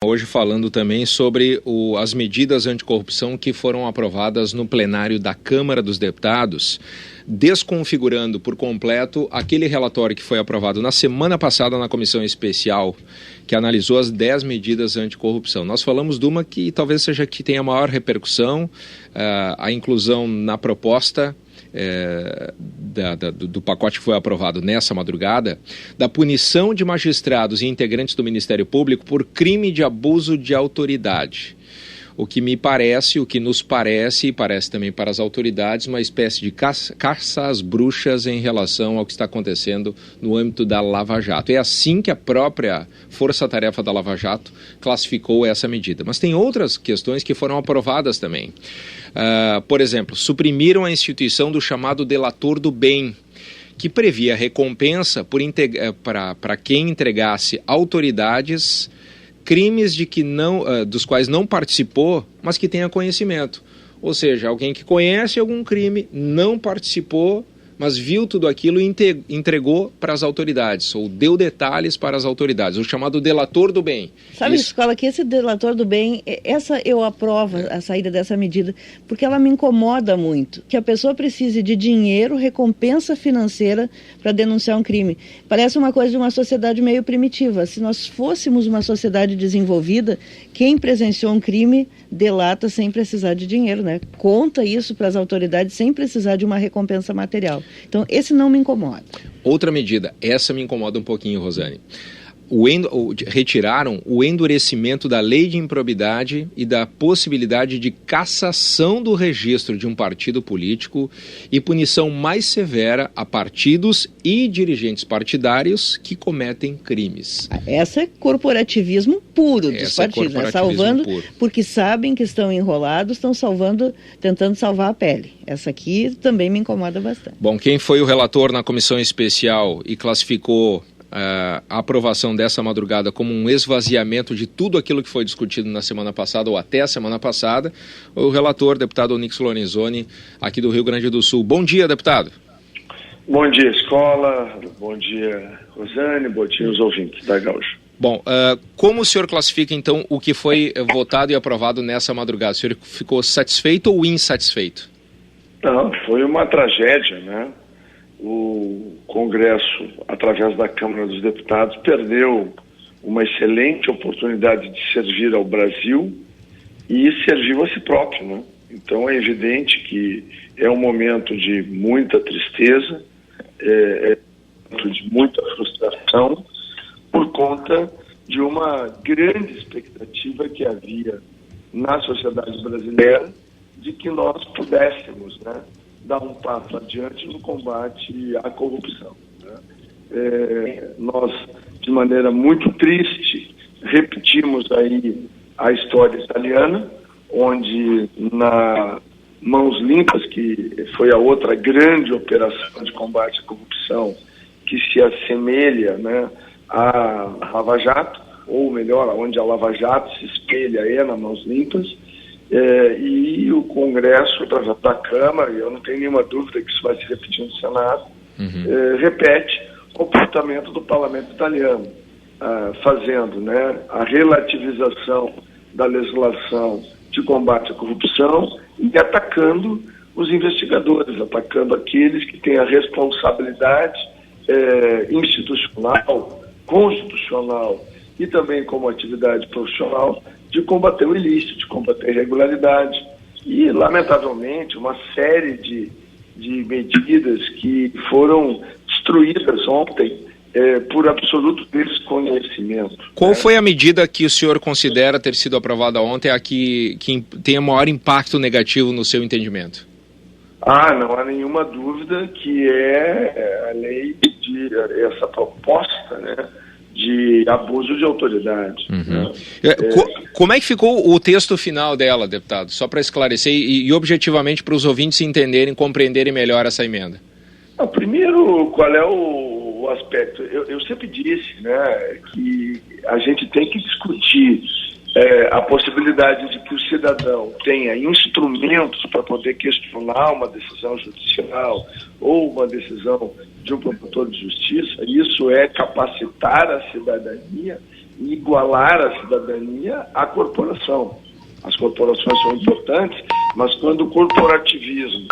hoje falando também sobre as medidas anticorrupção que foram aprovadas no plenário da Câmara dos Deputados, desconfigurando por completo aquele relatório que foi aprovado na semana passada na comissão especial que analisou as 10 medidas anticorrupção. Nós falamos de uma que talvez seja que tenha maior repercussão, a inclusão na proposta do pacote que foi aprovado nessa madrugada, da punição de magistrados e integrantes do Ministério Público por crime de abuso de autoridade. O que me parece, o que nos parece, e parece também para as autoridades, uma espécie de caça às bruxas em relação ao que está acontecendo no âmbito da Lava Jato. É assim que a própria Força-Tarefa da Lava Jato classificou essa medida. Mas tem outras questões que foram aprovadas também. Por exemplo, suprimiram a instituição do chamado delator do bem, que previa recompensa para quem entregasse autoridades crimes dos quais não participou, mas que tenha conhecimento. Ou seja, alguém que conhece algum crime, não participou, mas viu tudo aquilo e entregou para as autoridades, ou deu detalhes para as autoridades, o chamado delator do bem. Sabe, Escola, que esse delator do bem, eu aprovo a saída dessa medida, porque ela me incomoda muito, que a pessoa precise de dinheiro, recompensa financeira para denunciar um crime. Parece uma coisa de uma sociedade meio primitiva. Se nós fôssemos uma sociedade desenvolvida, quem presenciou um crime delata sem precisar de dinheiro, né? Conta isso para as autoridades sem precisar de uma recompensa material. Então, esse não me incomoda. Outra medida, essa me incomoda um pouquinho, Rosane. Retiraram o endurecimento da lei de improbidade e da possibilidade de cassação do registro de um partido político e punição mais severa a partidos e dirigentes partidários que cometem crimes. Essa é corporativismo puro dos partidos, salvando puro. Porque sabem que estão enrolados, estão tentando salvar a pele. Essa aqui também me incomoda bastante. Bom, quem foi o relator na comissão especial e classificou a aprovação dessa madrugada como um esvaziamento de tudo aquilo que foi discutido na semana passada ou até a semana passada, o relator, deputado Onyx Lorenzoni, aqui do Rio Grande do Sul. Bom dia, deputado. Bom dia, Escola. Bom dia, Rosane. Bom dia, os ouvintes da Gaúcho. Bom, como o senhor classifica, então, o que foi votado e aprovado nessa madrugada? O senhor ficou satisfeito ou insatisfeito? Não, foi uma tragédia, né? O Congresso, através da Câmara dos Deputados, perdeu uma excelente oportunidade de servir ao Brasil e serviu a si próprio, né? Então é evidente que é um momento de muita tristeza, de muita frustração, por conta de uma grande expectativa que havia na sociedade brasileira de que nós pudéssemos, né, dar um passo adiante no combate à corrupção, né? Nós, de maneira muito triste, repetimos aí a história italiana, onde na Mãos Limpas, que foi a outra grande operação de combate à corrupção, que se assemelha, né, à Lava Jato, ou melhor, onde a Lava Jato se espelha na Mãos Limpas, e o Congresso, através da Câmara, e eu não tenho nenhuma dúvida que isso vai se repetir no Senado, repete o comportamento do parlamento italiano, fazendo, né, a relativização da legislação de combate à corrupção e atacando os investigadores, atacando aqueles que têm a responsabilidade institucional, constitucional e também como atividade profissional de combater o ilícito, de combater a irregularidade. E, lamentavelmente, uma série de medidas que foram destruídas ontem por absoluto desconhecimento. Qual foi a medida que o senhor considera ter sido aprovada ontem, a que tenha maior impacto negativo no seu entendimento? Não há nenhuma dúvida que é a lei essa proposta, né, de abuso de autoridade. Né? Como é que ficou o texto final dela, deputado? Só para esclarecer e objetivamente para os ouvintes entenderem, compreenderem melhor essa emenda. Primeiro, qual é o aspecto? Eu sempre disse, né, que a gente tem que discutir a possibilidade de que o cidadão tenha instrumentos para poder questionar uma decisão judicial ou uma decisão de um promotor de justiça. Isso é capacitar a cidadania igualar a cidadania à corporação. As corporações são importantes, mas quando o corporativismo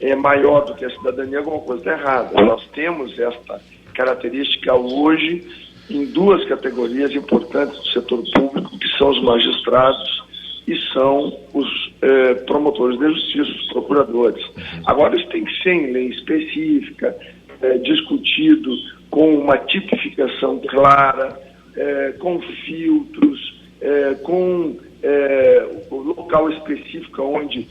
é maior do que a cidadania, alguma coisa está errada. Nós temos esta característica hoje em duas categorias importantes do setor público, que são os magistrados e são os promotores de justiça, os procuradores. Agora, isso tem que ser em lei específica, discutido com uma tipificação clara, com filtros, com o local específico onde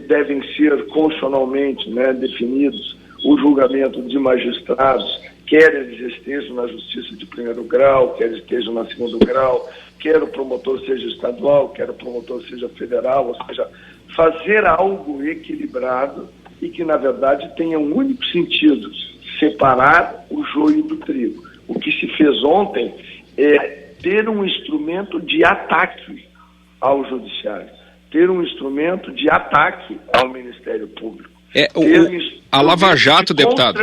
devem ser constitucionalmente, né, definidos o julgamento de magistrados, quer eles estejam na justiça de primeiro grau, quer eles estejam na segundo grau, quer o promotor seja estadual, quer o promotor seja federal, ou seja, fazer algo equilibrado e que, na verdade, tenha um único sentido: separar o joio do trigo. O que se fez ontem é ter um instrumento de ataque ao Judiciário, ter um instrumento de ataque ao Ministério Público. A Lava Jato, deputado.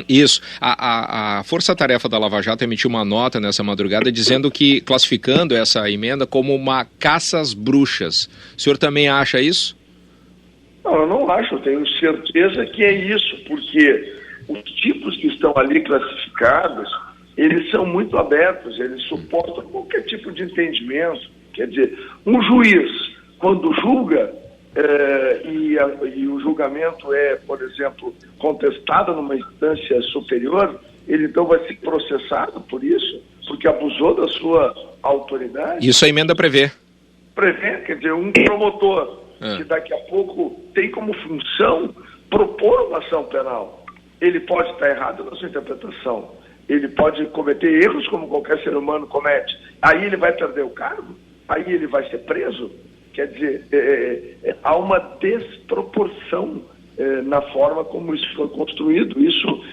Isso. A Força-Tarefa da Lava Jato emitiu uma nota nessa madrugada dizendo que, classificando essa emenda como uma caça às bruxas. O senhor também acha isso? Não, eu não acho. Eu tenho certeza que é isso, porque os tipos que estão ali classificados, eles são muito abertos, eles suportam qualquer tipo de entendimento. Quer dizer, um juiz, quando julga, e o julgamento é, por exemplo, contestado numa instância superior, ele então vai ser processado por isso, porque abusou da sua autoridade. Isso a emenda prevê. Prevê, quer dizer, um promotor que daqui a pouco tem como função propor uma ação penal. Ele pode estar errado na sua interpretação, ele pode cometer erros como qualquer ser humano comete. Aí ele vai perder o cargo? Aí ele vai ser preso? Quer dizer, há uma desproporção na forma como isso foi construído. Isso,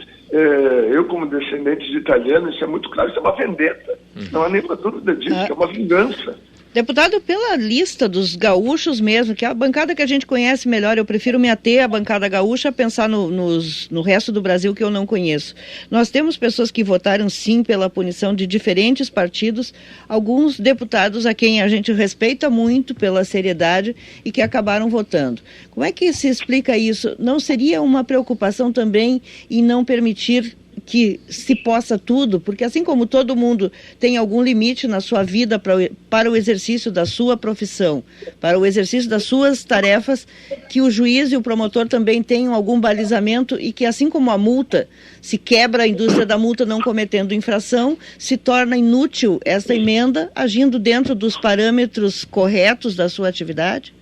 eu como descendente de italiano, isso é muito claro, isso é uma vendetta. Não há nenhuma dúvida disso, que é uma vingança. Deputado, pela lista dos gaúchos mesmo, que é a bancada que a gente conhece melhor, eu prefiro me ater à bancada gaúcha a pensar no resto do Brasil que eu não conheço. Nós temos pessoas que votaram sim pela punição de diferentes partidos, alguns deputados a quem a gente respeita muito pela seriedade e que acabaram votando. Como é que se explica isso? Não seria uma preocupação também em não permitir que se possa tudo, porque assim como todo mundo tem algum limite na sua vida para o exercício da sua profissão, para o exercício das suas tarefas, que o juiz e o promotor também tenham algum balizamento e que, assim como a multa, se quebra a indústria da multa não cometendo infração, se torna inútil esta emenda agindo dentro dos parâmetros corretos da sua atividade?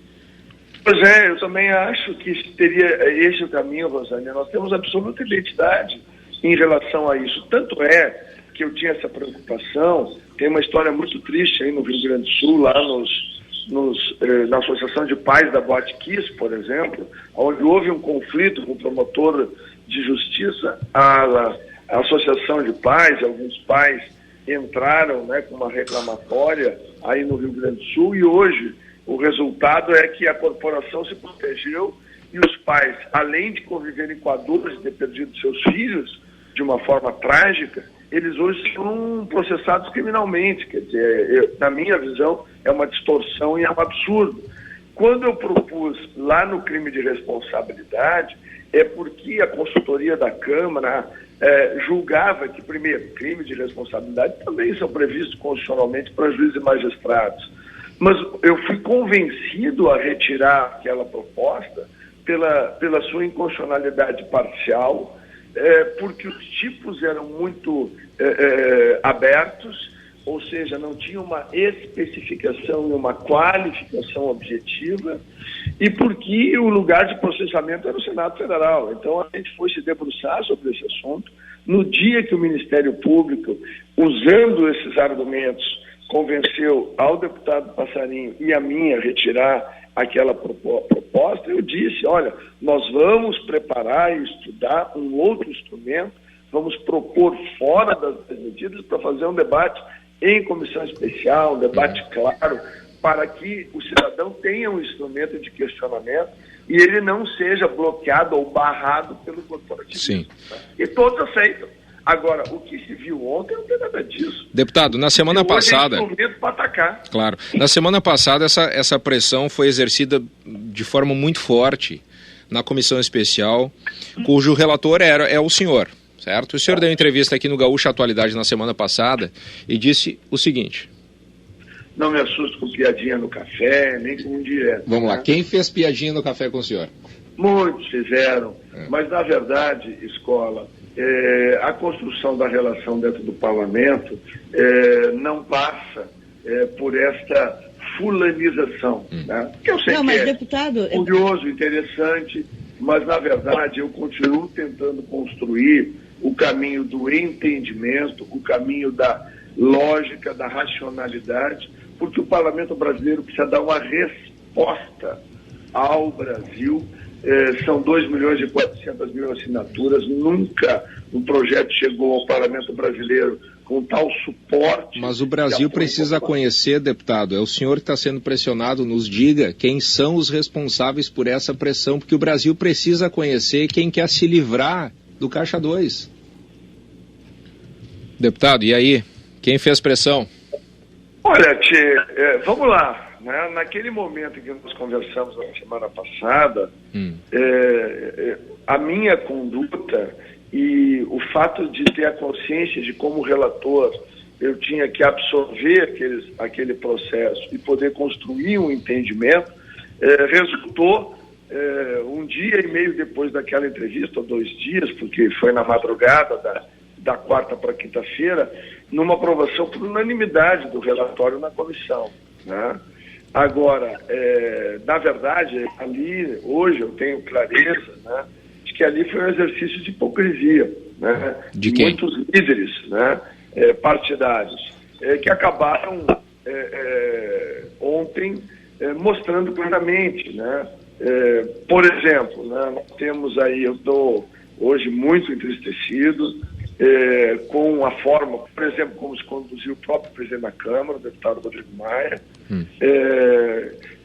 Pois é, eu também acho que teria esse o caminho, Rosânia. Nós temos absoluta identidade em relação a isso. Tanto é que eu tinha essa preocupação. Tem uma história muito triste aí no Rio Grande do Sul, lá na Associação de Pais da Boate Kiss, por exemplo, onde houve um conflito com o promotor de justiça. A Associação de Pais, alguns pais entraram, né, com uma reclamatória aí no Rio Grande do Sul, e hoje o resultado é que a corporação se protegeu e os pais, além de conviverem com a dor de ter perdido seus filhos de uma forma trágica, eles hoje são processados criminalmente. Quer dizer, na minha visão, é uma distorção e é um absurdo. Quando eu propus lá no crime de responsabilidade, é porque a consultoria da Câmara julgava que, primeiro, crime de responsabilidade também são previstos constitucionalmente para juízes e magistrados. Mas eu fui convencido a retirar aquela proposta pela sua inconstitucionalidade parcial, porque os tipos eram muito abertos, ou seja, não tinha uma especificação e uma qualificação objetiva, e porque o lugar de processamento era o Senado Federal. Então a gente foi se debruçar sobre esse assunto. No dia que o Ministério Público, usando esses argumentos, convenceu ao deputado Passarinho e a mim a retirar aquela proposta, eu disse, olha, nós vamos preparar e estudar um outro instrumento, vamos propor fora das medidas para fazer um debate em comissão especial, um debate claro, para que o cidadão tenha um instrumento de questionamento e ele não seja bloqueado ou barrado pelo corporativismo. Sim. E todos aceitam. Agora, o que se viu ontem não tem nada disso. Deputado, na semana passada... É instrumento para atacar. Claro. Na semana passada, essa pressão foi exercida de forma muito forte na comissão especial, cujo relator é o senhor, certo? O senhor deu entrevista aqui no Gaúcha Atualidade na semana passada e disse o seguinte... Não me assusto com piadinha no café, nem com um direto. Vamos lá, quem fez piadinha no café com o senhor? Muitos fizeram, mas na verdade, Escola, a construção da relação dentro do parlamento não passa por esta fulanização, né? Que eu sei que deputado, curioso, interessante, mas na verdade eu continuo tentando construir o caminho do entendimento, o caminho da lógica, da racionalidade, porque o parlamento brasileiro precisa dar uma resposta ao Brasil. São 2.400.000 assinaturas, nunca um projeto chegou ao parlamento brasileiro com tal suporte. Mas o Brasil precisa conhecer, deputado, é o senhor que está sendo pressionado, nos diga quem são os responsáveis por essa pressão, porque o Brasil precisa conhecer quem quer se livrar do Caixa 2. Deputado, e aí? Quem fez pressão? Olha, Tchê, vamos lá. Né? Naquele momento em que nós conversamos na semana passada, a minha conduta e o fato de ter a consciência de como relator eu tinha que absorver aquele processo e poder construir um entendimento, resultou um dia e meio depois daquela entrevista, ou 2 dias, porque foi na madrugada da quarta para quinta-feira, numa aprovação por unanimidade do relatório na comissão, né? Agora, na verdade, ali, hoje eu tenho clareza, né, de que ali foi um exercício de hipocrisia, né, de quem? Muitos líderes, né, partidários, que acabaram ontem mostrando claramente, né, por exemplo, né, nós temos aí, eu estou hoje muito entristecido com a forma, por exemplo, como se conduziu o próprio presidente da Câmara, o deputado Rodrigo Maia,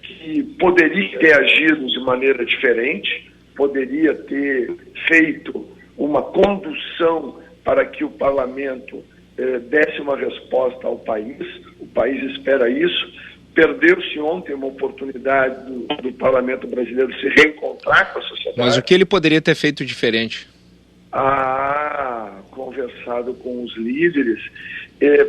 que poderia ter agido de maneira diferente, poderia ter feito uma condução para que o parlamento desse uma resposta ao país. O país espera isso. Perdeu-se ontem uma oportunidade do parlamento brasileiro se reencontrar com a sociedade. Mas o que ele poderia ter feito diferente? Conversado com os líderes,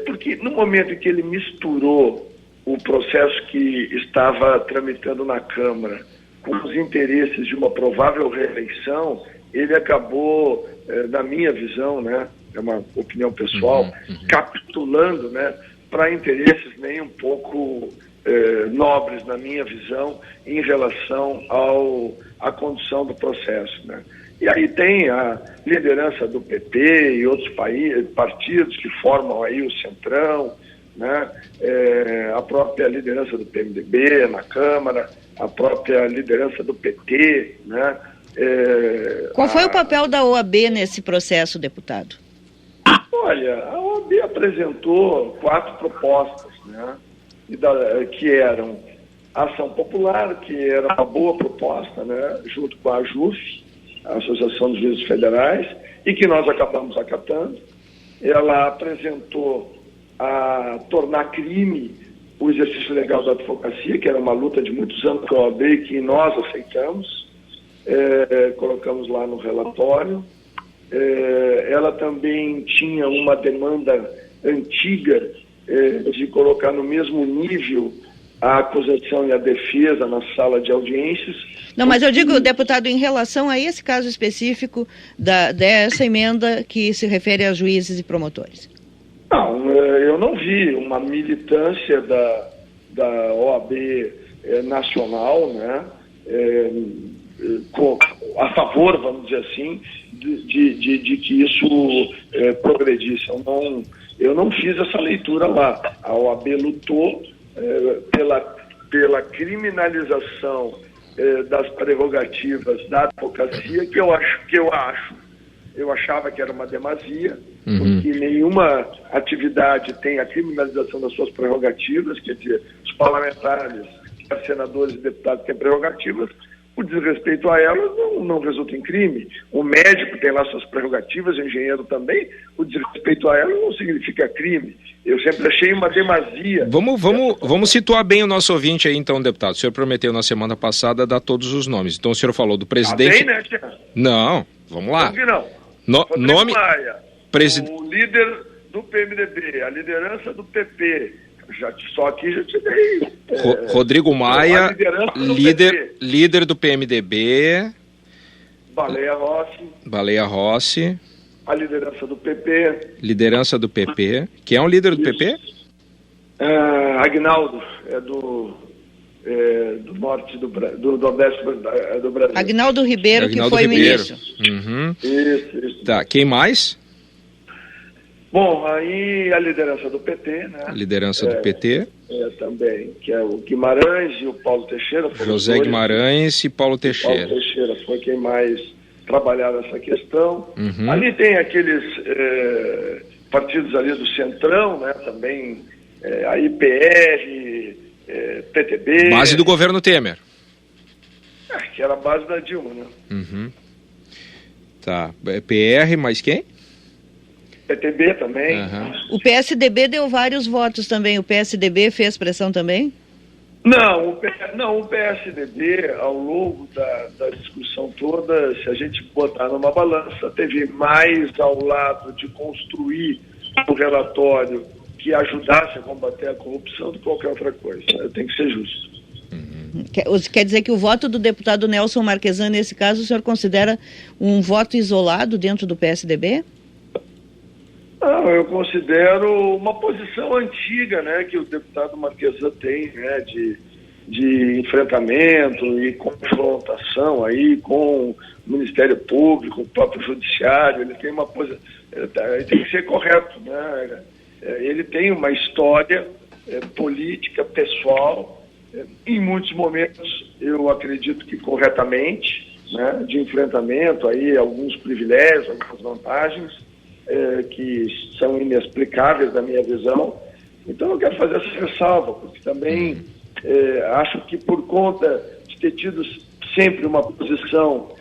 porque no momento em que ele misturou o processo que estava tramitando na Câmara com os interesses de uma provável reeleição, ele acabou, na minha visão, né, é uma opinião pessoal, capitulando, né, para interesses nem um pouco nobres, na minha visão, em relação à condução do processo, né. E aí tem a liderança do PT e outros partidos que formam aí o Centrão, né? A própria liderança do PMDB na Câmara, a própria liderança do PT, né? Qual foi o papel da OAB nesse processo, deputado? Olha, a OAB apresentou 4 propostas, né? Que eram ação popular, que era uma boa proposta, né? Junto com a AJUF, a Associação dos Juízes Federais, e que nós acabamos acatando. Ela apresentou a tornar crime o exercício legal da advocacia, que era uma luta de muitos anos com a OAB e que nós aceitamos, colocamos lá no relatório. Ela também tinha uma demanda antiga de colocar no mesmo nível a acusação e a defesa na sala de audiências. Não, mas eu digo, deputado, em relação a esse caso específico dessa emenda que se refere a juízes e promotores. Não, eu não vi uma militância da OAB nacional, né, a favor, vamos dizer assim, de que isso progredisse. Eu não fiz essa leitura lá. A OAB lutou pela criminalização das prerrogativas da advocacia, que eu achava que era uma demasia, porque nenhuma atividade tem a criminalização das suas prerrogativas, quer dizer, os parlamentares, os senadores e deputados têm prerrogativas, o desrespeito a elas não resulta em crime. O médico tem lá suas prerrogativas, o engenheiro também, o desrespeito a elas não significa crime. Eu sempre achei uma demasia. Vamos situar bem o nosso ouvinte aí, então, deputado. O senhor prometeu na semana passada dar todos os nomes. Então o senhor falou do presidente... Bem, né, Tiago? Não, vamos lá. Não. Nome... Maia, o líder do PMDB, a liderança do PP... Só aqui já te dei. Rodrigo Maia, líder do PMDB. Baleia Rossi. A liderança do PP. Liderança do PP. Quem é o líder do PP? Aguinaldo, do norte do nordeste do Brasil. Aguinaldo Ribeiro, que foi ministro. Uhum. Isso. Tá, quem mais? Bom, aí a liderança do PT, né? A liderança do PT. Também, que é o Guimarães e o Paulo Teixeira. José Guimarães e Paulo Teixeira. Paulo Teixeira foi quem mais trabalhava essa questão. Uhum. Ali tem aqueles partidos ali do Centrão, né? Também a IPR, PTB. Base do governo Temer. Que era a base da Dilma, né? Uhum. Tá, PR, mais quem? PTB também. Uhum. O PSDB deu vários votos também. O PSDB fez pressão também? Não, o PSDB, ao longo da discussão toda, se a gente botar numa balança, teve mais ao lado de construir um relatório que ajudasse a combater a corrupção do que qualquer outra coisa. Tem que ser justo. Uhum. Quer dizer que o voto do deputado Nelson Marquesan, nesse caso, o senhor considera um voto isolado dentro do PSDB? Não, eu considero uma posição antiga, né, que o deputado Marquesan tem, né, de enfrentamento e confrontação aí com o Ministério Público, o próprio Judiciário. Ele tem uma posição, tem que ser correto, né? Ele tem uma história política, pessoal, em muitos momentos, eu acredito que corretamente, né, de enfrentamento aí, alguns privilégios, algumas vantagens, que são inexplicáveis na minha visão. Então eu quero fazer essa ressalva, porque também acho que por conta de ter tido sempre uma posição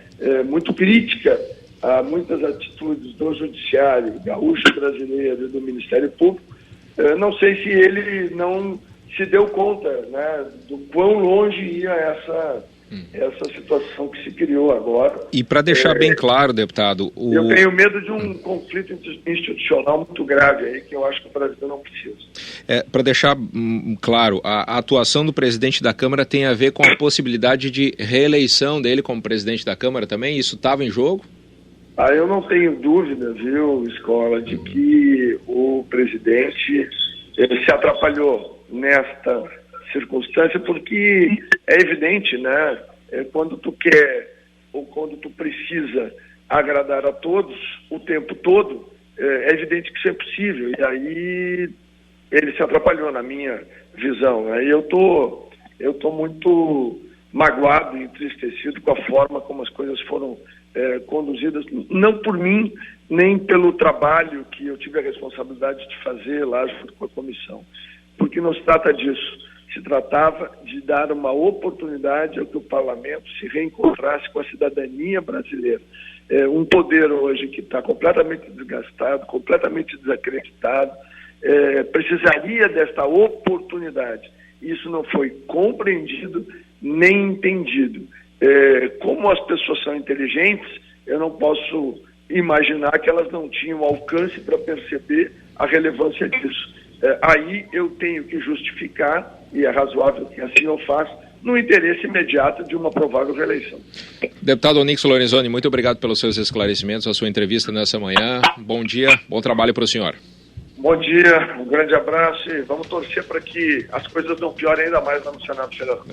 muito crítica a muitas atitudes do Judiciário gaúcho brasileiro e do Ministério Público, não sei se ele não se deu conta, né, do quão longe ia essa situação que se criou agora. E para deixar bem claro, deputado... Eu tenho medo de um conflito institucional muito grave aí, que eu acho que o Brasil não precisa. Para deixar claro, a atuação do presidente da Câmara tem a ver com a possibilidade de reeleição dele como presidente da Câmara também? Isso estava em jogo? Eu não tenho dúvida, viu, Escola, de que o presidente se atrapalhou nesta circunstância, porque é evidente, né, quando tu quer ou quando tu precisa agradar a todos o tempo todo, é evidente que isso é possível, e aí ele se atrapalhou na minha visão, né? E eu tô muito magoado e entristecido com a forma como as coisas foram conduzidas, não por mim, nem pelo trabalho que eu tive a responsabilidade de fazer lá junto com a comissão, porque não se trata disso. Se tratava de dar uma oportunidade ao que o parlamento se reencontrasse com a cidadania brasileira. Um poder hoje que está completamente desgastado, completamente desacreditado, precisaria desta oportunidade. Isso não foi compreendido nem entendido. Como as pessoas são inteligentes, eu não posso imaginar que elas não tinham alcance para perceber a relevância disso. Aí eu tenho que justificar, e é razoável que assim eu faça, no interesse imediato de uma provável reeleição. Deputado Onyx Lorenzoni, muito obrigado pelos seus esclarecimentos, a sua entrevista nessa manhã. Bom dia, bom trabalho para o senhor. Bom dia, um grande abraço e vamos torcer para que as coisas não piorem ainda mais lá no Senado Federal.